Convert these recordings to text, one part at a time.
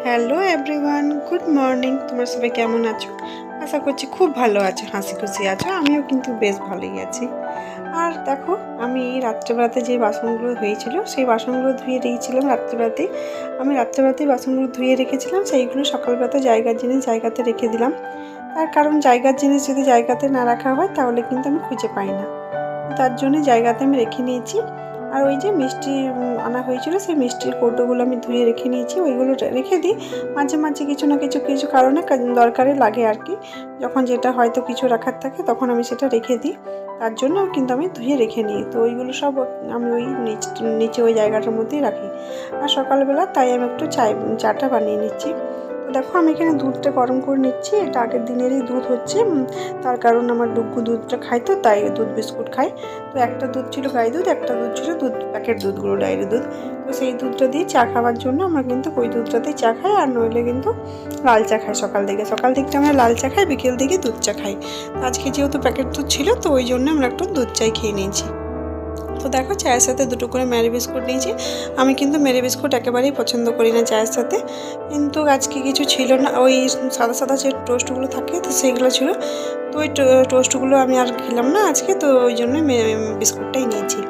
Hello everyone, good morning. তোমরা সবাই কেমন আছো? আশা করছি খুব ভালো আছো, হাসি খুশি আছো। আমিও কিন্তু বেশ ভালোই আছি। আর দেখো, আমি রাত্রেবেলাতে যে বাসনগুলো হয়েছিল সেই বাসনগুলো ধুয়ে রেখেছিলাম রাত্রেবেলাতেই। আমি রাত্রেবেলাতেই বাসনগুলো ধুয়ে রেখেছিলাম, সেইগুলো সকালবেলাতে জায়গার জিনিস জায়গাতে রেখে দিলাম। তার কারণ জায়গার জিনিস যদি জায়গাতে না রাখা হয় তাহলে কিন্তু আমি খুঁজে পাই না। তার জন্য জায়গাতে আমি রেখে নিয়েছি। আর ওই যে মিষ্টি আনা হয়েছিল, সেই মিষ্টির কৌটোগুলো আমি ধুয়ে রেখে নিয়েছি। ওইগুলো রেখে দিই মাঝে মাঝে, কিছু না কিছু কারণে দরকারে লাগে আর কি। যখন যেটা হয়তো কিছু রাখার থাকে তখন আমি সেটা রেখে দিই। তার জন্য কিন্তু আমি ধুয়ে রেখে নিই। তো ওইগুলো সব আমি ওই নিচে ওই জায়গাটার মধ্যেই রাখি। আর সকালবেলা তাই আমি একটু চাটা বানিয়ে নিচ্ছি। তো দেখো, আমি এখানে দুধটা গরম করে নিচ্ছি। এটা আগের দিনেরই দুধ হচ্ছে, তার কারণ আমার ডুগ্গু দুধটা খায়, তো তাই দুধ বিস্কুট খায়। তো একটা দুধ ছিল গাই দুধ, একটা দুধ ছিল প্যাকেট দুধগুলো, ডায়েরি দুধ। তো সেই দুধটা দিয়ে চা খাওয়ার জন্য আমরা কিন্তু ওই দুধটাতেই চা খাই, আর নইলে কিন্তু লাল চা খাই। সকাল দিকটা আমরা লাল চা খাই, বিকেল দিকে দুধ চা খাই। আজকে যেহেতু প্যাকেট দুধ ছিল, তো ওই জন্য আমরা একটু দুধ চাই খেয়ে নিয়েছি। তো দেখো, চায়ের সাথে দুটো করে ম্যারি বিস্কুট নিয়েছি। আমি কিন্তু ম্যারি বিস্কুট একেবারেই পছন্দ করি না চায়ের সাথে, কিন্তু আজকে কিছু ছিল না। ওই সাদা সাদা যে টোস্টগুলো থাকে, তো সেইগুলো ছিল। তো ওই টোস্টগুলো আমি আর খেলাম না আজকে, তো ওই জন্য বিস্কুটটাই নিয়েছি।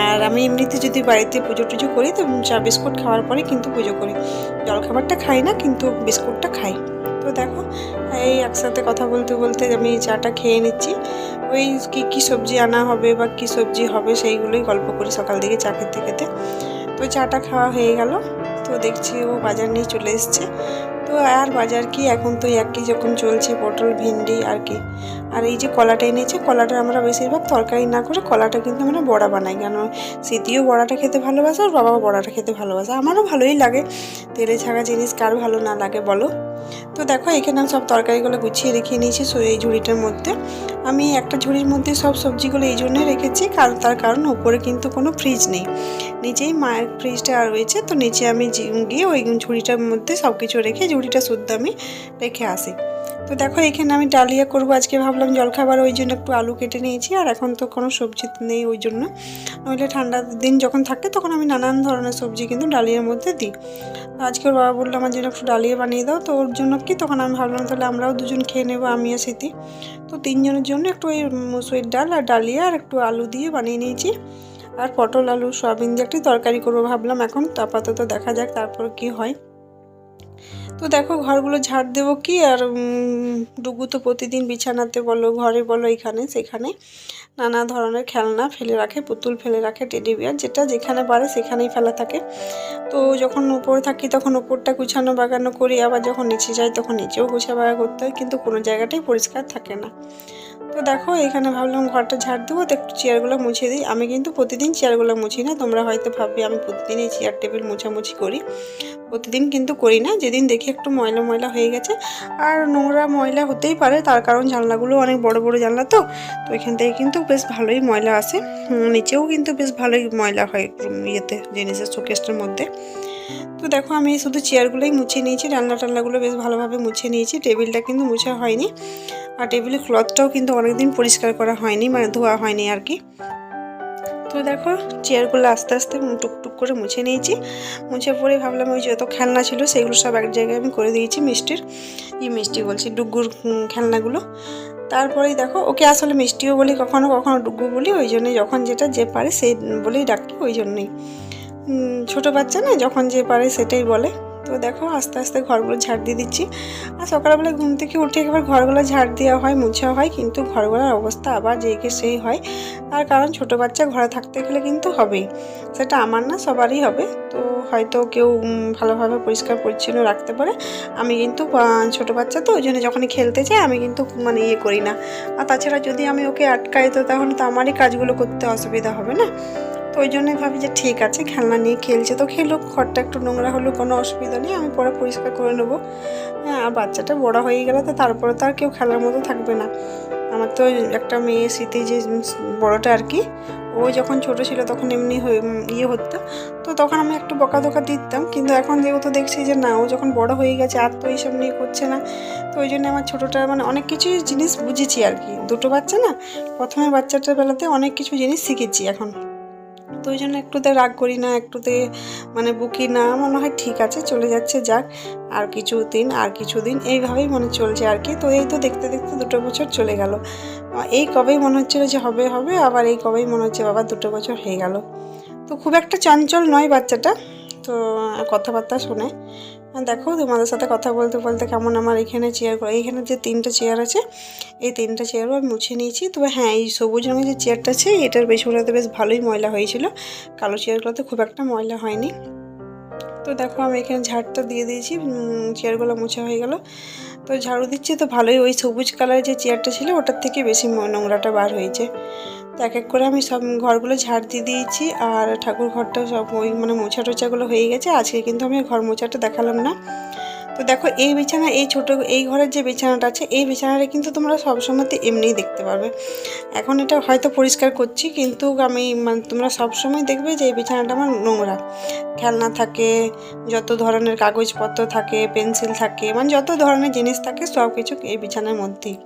আর আমি এমনিতে যদি বাড়িতে পুজো টুজো করি, তো চা বিস্কুট খাওয়ার পরে কিন্তু পুজো করি। জলখাবারটা খাই না, কিন্তু বিস্কুটটা খাই। তো দেখো, এই একসাথে কথা বলতে বলতে আমি চাটা খেয়ে নিচ্ছি। ওই কী সবজি আনা হবে বা কী সবজি হবে সেইগুলোই গল্প করি সকাল দিকে চা খেতে খেতে। তো চাটা খাওয়া হয়ে গেল। তো দেখছি ও বাজার নিয়ে চলে এসছে। তো আর বাজার কি, এখন তো একই যখন চলছে, পটল ভেন্ডি আর কি। আর এই যে কলাটা এনেছে, কলাটা আমরা বেশিরভাগ তরকারি না করে কলাটা কিন্তু আমরা বড়া বানাই। কেন, স্মৃতিও বড়াটা খেতে ভালোবাসে আর বাবাও বড়াটা খেতে ভালোবাসে। আমারও ভালোই লাগে, তেলে ছাড়া জিনিস কার ভালো না লাগে বলো। তো দেখো, এখানে আমি সব তরকারিগুলো গুছিয়ে রেখে নিয়েছি এই ঝুড়িটার মধ্যে। আমি একটা ঝুড়ির মধ্যে সব সবজিগুলো এই জন্যই রেখেছি, কারণ তার কারণ উপরে কিন্তু কোনো ফ্রিজ নেই, নিচেই মায়ের ফ্রিজটা রয়েছে। তো নিচে আমি গিয়ে ওই ঝুড়িটার মধ্যে সব কিছু রেখে ঝুড়িটা শুদ্ধ আমি রেখে আসি। তো দেখো, এখানে আমি ডালিয়া করবো আজকে, ভাবলাম জলখাবার, ওই জন্য একটু আলু কেটে নিয়েছি। আর এখন তো কোনো সবজি নেই ওই জন্য, নইলে ঠান্ডার দিন যখন থাকে তখন আমি নানান ধরনের সবজি কিন্তু ডালিয়ার মধ্যে দিই। আজকে ওর বাবা বললো আমার জন্য একটু ডালিয়া বানিয়ে দাও, তো ওর জন্য কি, তখন আমি ভাবলাম তাহলে আমরাও দুজন খেয়ে নেবো, আমি আর স্মৃতি। তো তিনজনের জন্য একটু ওই মুসুরির ডাল আর ডালিয়া আর একটু আলু দিয়ে বানিয়ে নিয়েছি। আর পটল আলু সয়াবিন দিয়ে একটি তরকারি করবো ভাবলাম। এখন আপাতত দেখা যাক তারপর কি হয়। তো দেখো, ঘরগুলো ঝাড় দেবো কি আর, ডুগু তো প্রতিদিন বিছানাতে বলো, ঘরে বলো, এখানে সেখানে নানা ধরনের খেলনা ফেলে রাখে, পুতুল ফেলে রাখে, টেডি বিয়ার, যেটা যেখানে পারে সেখানেই ফেলা থাকে। তো যখন উপরে থাকি তখন উপরটা গুছানো বাগানো করি, আবার যখন নিচে যাই তখন নিচেও গুছা বাগা করতে হয়, কিন্তু কোনো জায়গাটাই পরিষ্কার থাকে না। তো দেখো, এখানে ভাবলাম ঘরটা ঝাড় দেবো, তো একটু চেয়ারগুলো মুছে দিই। আমি কিন্তু প্রতিদিন চেয়ারগুলো মুছি না, তোমরা হয়তো ভাববে আমি প্রতিদিন এই চেয়ার টেবিল মুছামুছি করি। প্রতিদিন কিন্তু করি না, যেদিন দেখি একটু ময়লা ময়লা হয়ে গেছে। আর নোংরা ময়লা হতেই পারে, তার কারণ জানলাগুলো অনেক বড় বড় জানলা, তো তো এখান থেকে কিন্তু বেশ ভালোই ময়লা আসে। নিচেও কিন্তু বেশ ভালোই ময়লা হয় ইয়েতে, জিনিসের শোকেসটার মধ্যে। তো দেখো, আমি শুধু চেয়ারগুলোই মুছে নিয়েছি, রান্না টান্নাগুলো বেশ ভালোভাবে মুছে নিয়েছি। টেবিলটা কিন্তু মুছা হয়নি, আর টেবিলের ক্লথটাও কিন্তু অনেকদিন পরিষ্কার করা হয়নি, মানে ধোয়া হয়নি আর কি। তো দেখো, চেয়ারগুলো আস্তে আস্তে টুকটুক করে মুছে নিয়েছি। মুছে পরে ভাবলাম ওই যত খেলনা ছিল সেগুলো সব এক জায়গায় আমি করে দিয়েছি। মিষ্টি বলছি, ডুগ্গুর খেলনাগুলো। তারপরেই দেখো, ওকে আসলে মিষ্টিও বলি, কখনো কখনো ডুগ্গু বলি, ওই জন্যই যখন যেটা যে পারে সেই বলেই ডাকি, ওই জন্যই। ছোটো বাচ্চা না, যখন যে পারে সেটাই বলে। তো দেখো, আস্তে আস্তে ঘরগুলো ঝাড় দিয়ে দিচ্ছি। আর সকালবেলা ঘুম থেকে উঠে একবার ঘরগুলো ঝাড় দেওয়া হয়, মোছা হয়, কিন্তু ঘরগুলোর অবস্থা আবার যেইকে সেই হয়। তার কারণ ছোটো বাচ্চা ঘরে থাকতে গেলে কিন্তু হবেই, সেটা আমার না সবারই হবে। তো হয়তো কেউ ভালোভাবে পরিষ্কার পরিচ্ছন্ন রাখতে পারে, আমি কিন্তু ছোটো বাচ্চা, তো ওই জন্য যখনই খেলতে চাই আমি কিন্তু মানে ইয়ে করি না। আর তাছাড়া যদি আমি ওকে আটকাই, তো তাহলে তো আমারই কাজগুলো করতে অসুবিধা হবে না। তো ওই জন্যই ভাবি যে ঠিক আছে, খেলনা নিয়ে খেলছে তো খেলুক, ঘরটা একটু নোংরা হলেও কোনো অসুবিধা নেই, আমি পরে পরিষ্কার করে নেবো। হ্যাঁ, আর বাচ্চাটা বড় হয়ে গেলে তো তারপরে তো আর কেউ খেলার মতো থাকবে না। আমার তো একটা মেয়ে স্মৃতি, যে বড়টা আর কি, ও যখন ছোট ছিল তখন এমনি ইয়ে হতো, তো তখন আমি একটু বকাধকা দিতাম। কিন্তু এখন যেহেতু দেখছি যে না, ও যখন বড় হয়ে গেছে আর তো এইসব নিয়ে করছে না, তো ওই জন্য আমার ছোটোটা মানে অনেক কিছুই জিনিস বুঝেছি আর কি। দুটো বাচ্চা না, প্রথমে বাচ্চাটার বেলাতে অনেক কিছু জিনিস শিখেছি এখন। তো ওই জন্য একটুতে রাগ করি না, একটুতে মানে বকি না, মনে হয় ঠিক আছে চলে যাচ্ছে, যাক আর কিছুদিন এইভাবেই মনে চলছে আর কি। তো এই তো দেখতে দেখতে 2 বছর চলে গেল। এই কবেই মনে হচ্ছিল যে হবে হবে, আবার এই কবেই মনে হচ্ছে বাবা 2 বছর হয়ে গেল। তো খুব একটা চঞ্চল নয় বাচ্চাটা, তো কথাবার্তা শোনে। দেখো তোমাদের সাথে কথা বলতে বলতে কেমন আমার এখানে এইখানে যে 3টে চেয়ার আছে, এই 3টে চেয়ারও আমি মুছে নিয়েছি। তবে হ্যাঁ, এই সবুজ রঙের যে চেয়ারটা আছে এটার পেছনেতে বেশ ভালোই ময়লা হয়েছিল, কালো চেয়ারগুলোতে খুব একটা ময়লা হয়নি। তো দেখো আমি এখানে ঝাড়টা দিয়ে দিয়েছি, চেয়ারগুলো মোছা হয়ে গেল। তো ঝাড়ু দিচ্ছি তো ভালোই, ওই সবুজ কালারের যে চেয়ারটা ছিল ওটার থেকে বেশি নোংরাটা বার হয়েছে। তো এক এক করে আমি সব ঘরগুলো ঝাড় দিয়ে দিয়েছি, আর ঠাকুর ঘরটা সব ওই মানে মোছা টোছাগুলো হয়ে গেছে। আজকে কিন্তু আমি ঘর মোছাটা দেখালাম না। তো দেখো এই বিছানা, এই ছোটো এই ঘরের যে বিছানাটা আছে, এই বিছানাটা কিন্তু তোমরা সবসময়তে এমনিই দেখতে পারবে। এখন এটা হয়তো পরিষ্কার করছি, কিন্তু আমি মানে তোমরা সবসময় দেখবে যে এই বিছানাটা আমার নোংরা। খেলনা থাকে, যত ধরনের কাগজপত্র থাকে, পেন্সিল থাকে, মানে যত ধরনের জিনিস থাকে সব কিছু এই বিছানার মধ্যেই।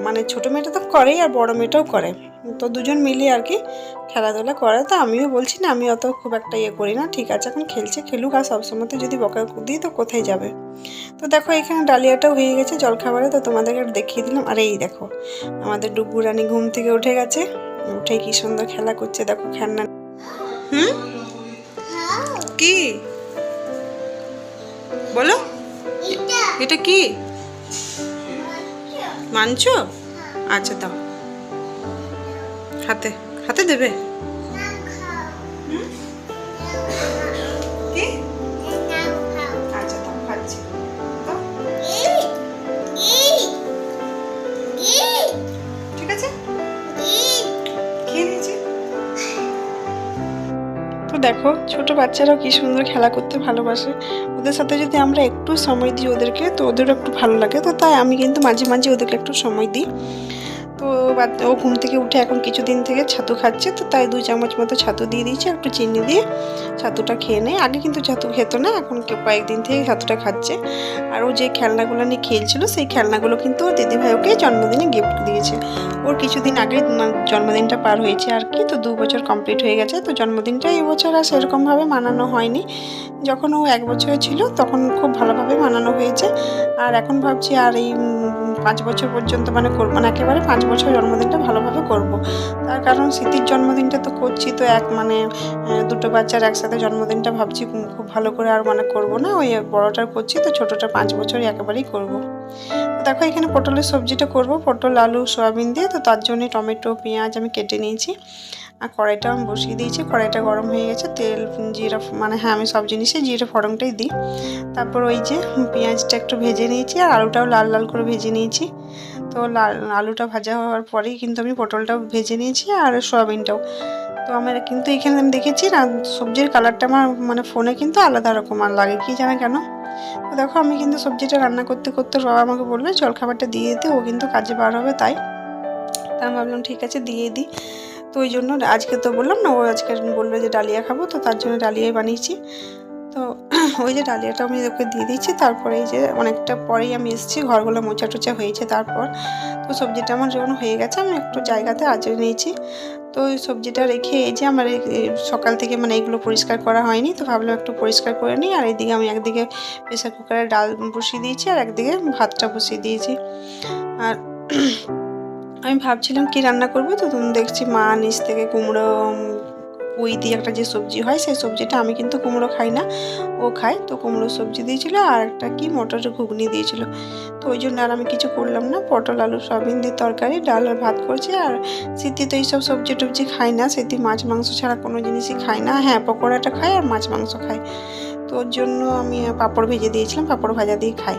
মানে ছোটো মেয়েটা তো করেই, আর বড়ো মেয়েটাও করে, তো দুজন মিলিয়ে আর কি খেলাধুলা করে। তো আমিও বলছি না, আমি অত খুব একটা ইয়ে করি না, ঠিক আছে এখন খেলছে খেলুক, আর সবসময়তে যদি বকা দিই তো কোথায় যাবে। তো দেখো এখানে ডালিয়াটাও হয়ে গেছে জলখাবারে, তো তোমাদেরকে দেখিয়ে দিলাম। আর এই দেখো আমাদের ডুগু রানী ঘুম থেকে উঠে গেছে, উঠে কি সুন্দর খেলা করছে, দেখো খেলনা। কি বলো, এটা কি মাংস? আচ্ছা দাও, হাতে হাতে দেবে। কি? আচ্ছা দাও, খাচ্ছি। ঠিক আছে, খেয়ে নিয়েছি। তো দেখো ছোট বাচ্চারাও কি সুন্দর খেলা করতে ভালোবাসে, ওদের সাথে যদি আমরা একটু সময় দিই ওদেরকে, তো ওদেরও একটু ভালো লাগে। তো তাই আমি কিন্তু মাঝে মাঝে ওদেরকে একটু সময় দিই। তো ও ঘুম থেকে উঠে এখন কিছুদিন থেকে ছাতু খাচ্ছে, তো তাই 2 চামচ মতো ছাতু দিয়ে দিয়েছি, একটু চিনি দিয়ে ছাতুটা খেয়ে নেয়। আগে কিন্তু ছাতু খেতো না, এখন কয়েকদিন থেকে ছাতুটা খাচ্ছে। আর ও যে খেলনাগুলো নিয়ে খেলছিল, সেই খেলনাগুলো কিন্তু ওর দিদিভাই ওকে জন্মদিনে গিফট দিয়েছে। ওর কিছুদিন আগে জন্মদিনটা পার হয়েছে আর কি, তো 2 বছর কমপ্লিট হয়ে গেছে। তো জন্মদিনটা এই বছর আর সেরকমভাবে মানানো হয়নি, যখন ও 1 বছর ছিল তখন খুব ভালোভাবে মানানো হয়েছে। আর এখন ভাবছি আর এই 5 বছর পর্যন্ত মানে করবো না, একেবারে 5 বছর জন্মদিনটা ভালোভাবে করব। তার কারণ স্মৃতির জন্মদিনটা তো করছি, তো মানে 2টো বাচ্চার একসাথে জন্মদিনটা ভাবছি খুব ভালো করে আর মানে করব না, ওই বড়টার করছি, তো ছোটোটা 5 বছরই একেবারেই করব। দেখো এখানে পটলের সবজিটা করব, পটল আলু সয়াবিন দিয়ে। তো তার জন্য টমেটো পেঁয়াজ আমি কেটে নিয়েছি, আর কড়াইটা আমি বসিয়ে দিয়েছি। কড়াইটা গরম হয়ে গেছে, তেল জিরা, মানে হ্যাঁ আমি সব জিনিসে জিরে ফোড়নটাই দিই। তারপর ওই যে পেঁয়াজটা একটু ভেজে নিয়েছি, আর আলুটাও লাল লাল করে ভেজে নিয়েছি। তো আলুটা ভাজা হওয়ার পরেই কিন্তু আমি পটলটাও ভেজে নিয়েছি, আর সয়াবিনটাও। তো আমার কিন্তু এখানে আমি দেখেছি না, সবজির কালারটা আমার মানে ফোনে কিন্তু আলাদা রকম আর লাগে, কি জানে কেন। তো দেখো আমি কিন্তু সবজিটা রান্না করতে করতে বাবা আমাকে বলবে জলখাবারটা দিয়ে দিতে, ও কিন্তু কাজে বার হবে, তাই আমি ভাবলাম ঠিক আছে দিয়ে দিই। তো ওই জন্য আজকে তো বললাম না, ও আজকে বললো যে ডালিয়া খাবো, তো তার জন্য ডালিয়াই বানিয়েছি। তো ওই যে ডালিয়াটা আমি ওকে দিয়ে দিয়েছি। তারপরে এই যে অনেকটা পরেই আমি এসেছি, ঘরগুলো মোছা টোচা হয়েছে তারপর। তো সবজিটা আমার যখন হয়ে গেছে আমি একটু জায়গাতে আঁচড়ে নিয়েছি। তো ওই সবজিটা রেখে এই যে আমার সকাল থেকে মানে এগুলো পরিষ্কার করা হয়নি, তো ভাবলাম একটু পরিষ্কার করে নিই। আর এইদিকে আমি একদিকে প্রেসার কুকারে ডাল বসিয়ে দিয়েছি, আর একদিকে ভাতটা বসিয়ে দিয়েছি। আর আমি ভাবছিলাম কি রান্না করবো, তো তুমি দেখছি মা নিচ থেকে কুমড়ো পুঁই দিয়ে একটা যে সবজি হয়, সেই সবজিটা, আমি কিন্তু কুমড়ো খাই না, ও খায়, তো কুমড়ো সবজি দিয়েছিল, আর একটা কি মটরের ঘুগনি দিয়েছিল। তো ওই জন্য আর আমি কিছু করলাম না, পটল আলু সয়াবিন দিয়ে তরকারি, ডাল আর ভাত করছি। আর স্মৃতি তো এইসব সবজি টবজি খায় না, স্মৃতি মাছ মাংস ছাড়া কোনো জিনিসই খায় না। হ্যাঁ পকোড়াটা খায় আর মাছ মাংস খায়, তো ওর জন্য আমি পাঁপড় ভেজে দিয়েছিলাম, পাঁপড় ভাজা দিয়ে খাই।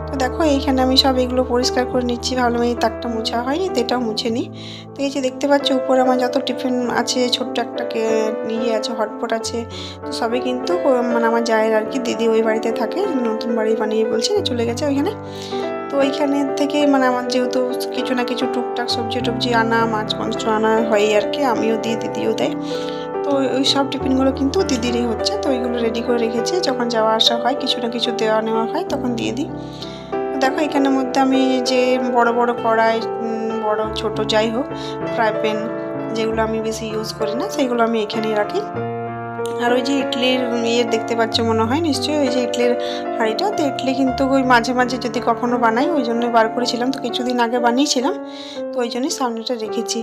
তো দেখো এইখানে আমি সব এগুলো পরিষ্কার করে নিচ্ছি, ভালো এই তাকটা মোছা হয়নি, তো এটাও মুছে নিই। তো এই যে দেখতে পাচ্ছি উপরে আমার যত টিফিন আছে, ছোট্ট একটা নিয়ে আছে, হটপট আছে, তো সবই কিন্তু মানে আমার জায়ের আর কি, দিদি ওই বাড়িতে থাকে, নতুন বাড়ি বানিয়ে বলছে চলে গেছে ওইখানে। তো ওইখানে থেকে মানে আমার যেহেতু কিছু না কিছু টুকটাক সবজি টবজি আনা, মাছ মাংস আনা হয় আর কি, আমিও দিই দিদিও দেয়। তো ওই সব টিফিনগুলো কিন্তু দিদিরই হচ্ছে, তো ওইগুলো রেডি করে রেখেছি, যখন যাওয়া আসা হয় কিছু না কিছু দেওয়া নেওয়া হয় তখন দিয়ে দিই। দেখো এখানের মধ্যে আমি যে বড় বড় কড়াই, বড় ছোট যাই হোক, ফ্রাই প্যান, যেগুলো আমি বেশি ইউজ করি না সেইগুলো আমি এখানেই রাখি। আর ওই যে ইডলির দেখতে পাচ্ছ মনে হয় নিশ্চয়ই, ওই যে ইডলির হাঁড়িটা, তো ইডলি কিন্তু ওই মাঝে মাঝে যদি কখনো বানাই ওই জন্য বার করেছিলাম, তো কিছুদিন আগে বানিয়েছিলাম, তো ওই জন্যই সামনেটা রেখেছি।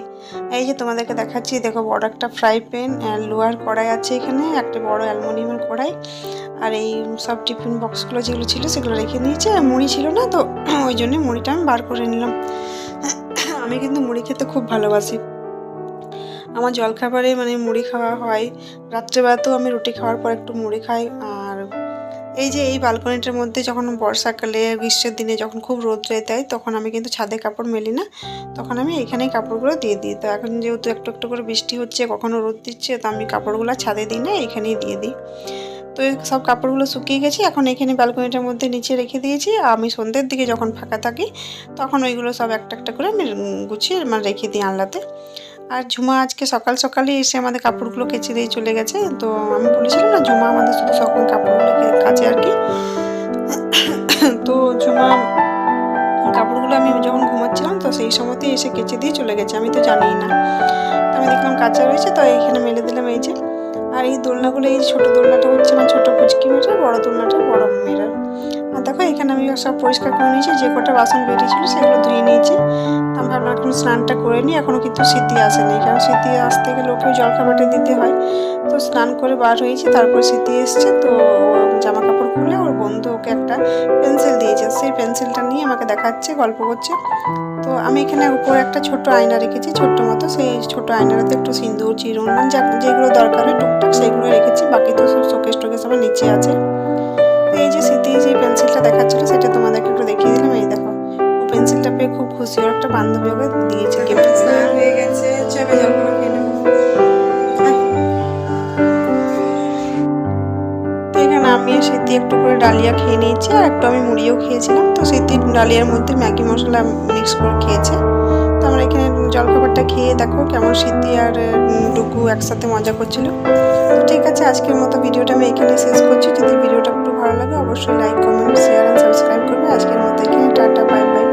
এই যে তোমাদেরকে দেখাচ্ছি, দেখো বড় একটা ফ্রাই প্যান, লোহার কড়াই আছে এখানে, একটা বড় অ্যালুমিনিয়ামের কড়াই, আর এই সব টিফিন বক্সগুলো যেগুলো ছিল সেগুলো রেখে নিয়েছি। আর মুড়ি ছিল না, তো ওই জন্যই মুড়িটা আমি বার করে নিলাম। আমি কিন্তু মুড়ি খেতে খুব ভালোবাসি, আমার জলখাবারে মানে মুড়ি খাওয়া হয়, রাত্রেবেলাতেও আমি রুটি খাওয়ার পর একটু মুড়ি খাই। আর এই যে এই বালকনিটার মধ্যে যখন বর্ষাকালে গ্রীষ্মের দিনে যখন খুব রোদ দেয় তখন আমি কিন্তু ছাদে কাপড় মেলি না, তখন আমি এখানেই কাপড়গুলো দিয়ে দিই। তো এখন যেহেতু একটু একটু করে বৃষ্টি হচ্ছে, কখনো রোদ দিচ্ছে, তো আমি কাপড়গুলো ছাদে দিই না, এখানেই দিয়ে দিই। তো এই সব কাপড়গুলো শুকিয়ে গেছে, এখন এখানে ব্যালকনিটার মধ্যে নিচে রেখে দিয়েছি। আমি সন্ধ্যের দিকে যখন ফাঁকা থাকি তখন ওইগুলো সব একটা একটা করে আমি গুছিয়ে মানে রেখে দিই আনলাতে। আর ঝুমা আজকে সকাল সকালই এসে আমাদের কাপড়গুলো কেচে দিয়ে চলে গেছে। তো আমি বলেছিলাম না ঝুমা আমাদের শুধু সকাল কাপড়গুলো কাচে আর কি। তো ঝুমা কাপড়গুলো আমি যখন ঘুমাচ্ছিলাম তো সেই সময়তেই এসে কেচে দিয়ে চলে গেছে, আমি তো জানিই না। তো আমি দেখলাম কাঁচা রয়েছে, তো এইখানে মেলে দিলাম। এই যে আর এই দোলনাগুলো, এই ছোটো দোলনাটা হচ্ছে আমার ছোটো পুচকি মেয়েটার, বড়ো দোলনাটা বড়ো মেয়েটার। আর দেখো এখানে আমি সব পরিষ্কার করে নিয়েছি, যে কটা বাসন বেরিয়েছিল সেগুলো ধুয়ে নিয়েছি। আমি ভাবলাম এখন স্নানটা করে নিই, এখনও কিন্তু স্মৃতি আসেনি, কারণ স্মৃতি আসতে গেলে ওকেও জলখাবারটা দিতে হয়। তো স্নান করে বার হয়েছি, তারপর স্মৃতি এসছে, তো জামা কাপড় খুলে ওর বন্ধু ওকে একটা পেন্সিল দিয়েছে, সেই পেন্সিলটা নিয়ে আমাকে দেখাচ্ছে, গল্প করছে। তো আমি এখানে উপরে একটা ছোট্ট আয়না রেখেছি, ছোট্ট মতো, সেই ছোট আয়নাটাতে একটু সিঁদুর চিরুন মানে যেগুলো দরকার হয় টুকটাক সেইগুলো রেখেছি, বাকি তো সব শোকেস টোকেস আমার নিচে আছে। এই যে স্মৃতি যে পেন্সিলটা দেখাচ্ছিল সেটা তোমাদেরকে একটু দেখিয়ে দিলাম। এই দেখো ও পেন্সিলটা পেয়ে খুব খুশি, ওর একটা বান্ধবী ওকে দিয়েছে গিফট। স্নান হয়ে গেছে, চবে জল করে খেয়ে নেবো। তো এখানে আমি আর স্মৃতি একটু করে ডালিয়া খেয়ে নিয়েছি, আর একটু আমি মুড়িও খেয়েছিলাম। তো স্মৃতি ডালিয়ার মধ্যে ম্যাগি মশলা মিক্স করে খেয়েছে। তো আমরা এখানে জলখাবারটা খেয়ে দেখো কেমন স্মৃতি আর ডুগু একসাথে মজা করছিল। তো ঠিক আছে, আজকের মতো ভিডিওটা আমি এখানে শেষ করছি। যদি ভিডিওটা একটু ভালো লাগে অবশ্যই লাইক কমেন্ট শেয়ার আর সাবস্ক্রাইব করবে। আজকের মতো এখানে টাটা, বাই বাই।